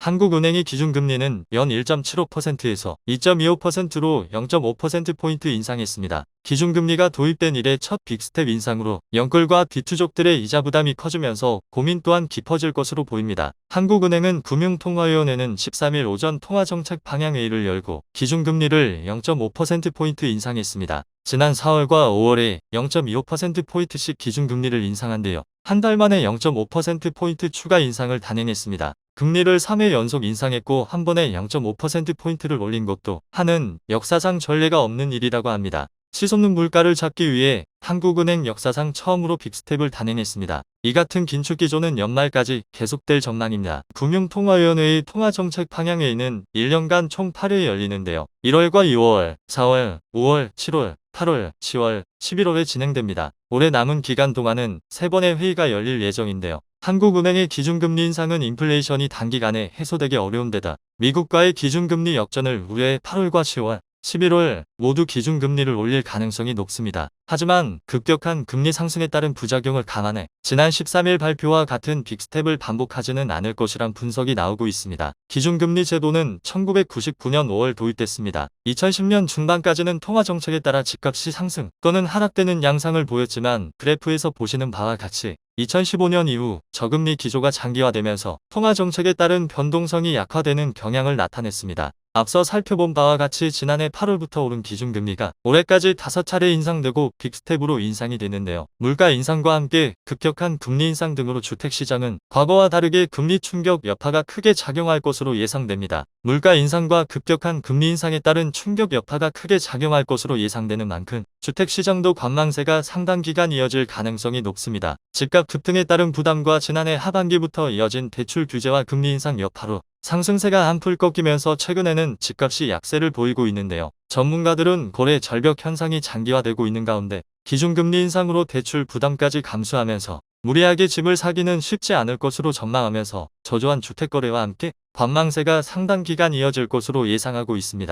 한국은행이 기준금리는 연 1.75%에서 2.25%로 0.5%포인트 인상했습니다. 기준금리가 도입된 이래 첫 빅스텝 인상으로 영끌과 비투족들의 이자 부담이 커지면서 고민 또한 깊어질 것으로 보입니다. 한국은행은 금융통화위원회는 13일 오전 통화정책 방향회의를 열고 기준금리를 0.5%포인트 인상했습니다. 지난 4월과 5월에 0.25%포인트씩 기준금리를 인상한데요. 한 달 만에 0.5%포인트 추가 인상을 단행했습니다. 금리를 3회 연속 인상했고 한 번에 0.5%포인트를 올린 것도 하는 역사상 전례가 없는 일이라고 합니다. 치솟는 물가를 잡기 위해 한국은행 역사상 처음으로 빅스텝을 단행했습니다. 이 같은 긴축 기조는 연말까지 계속될 전망입니다. 금융통화위원회의 통화정책 방향회의는 1년간 총 8회 열리는데요. 1월과 2월, 4월, 5월, 7월, 8월, 10월, 11월에 진행됩니다. 올해 남은 기간 동안은 3번의 회의가 열릴 예정인데요. 한국은행의 기준금리 인상은 인플레이션이 단기간에 해소되기 어려운 데다 미국과의 기준금리 역전을 우려해 8월과 10월, 11월 모두 기준금리를 올릴 가능성이 높습니다. 하지만 급격한 금리 상승에 따른 부작용을 감안해 지난 13일 발표와 같은 빅스텝을 반복하지는 않을 것이란 분석이 나오고 있습니다. 기준금리 제도는 1999년 5월 도입됐습니다. 2010년 중반까지는 통화정책에 따라 집값이 상승 또는 하락되는 양상을 보였지만 그래프에서 보시는 바와 같이 2015년 이후 저금리 기조가 장기화되면서 통화정책에 따른 변동성이 약화되는 경향을 나타냈습니다. 앞서 살펴본 바와 같이 지난해 8월부터 오른 기준금리가 올해까지 5차례 인상되고 빅스텝으로 인상이 되는데요. 물가 인상과 함께 급격한 금리 인상 등으로 주택시장은 과거와 다르게 금리 충격 여파가 크게 작용할 것으로 예상됩니다. 물가 인상과 급격한 금리 인상에 따른 충격 여파가 크게 작용할 것으로 예상되는 만큼 주택시장도 관망세가 상당 기간 이어질 가능성이 높습니다. 집값 급등에 따른 부담과 지난해 하반기부터 이어진 대출 규제와 금리 인상 여파로 상승세가 한풀 꺾이면서 최근에는 집값이 약세를 보이고 있는데요. 전문가들은 거래 절벽 현상이 장기화되고 있는 가운데 기준금리 인상으로 대출 부담까지 감수하면서 무리하게 집을 사기는 쉽지 않을 것으로 전망하면서 저조한 주택거래와 함께 관망세가 상당 기간 이어질 것으로 예상하고 있습니다.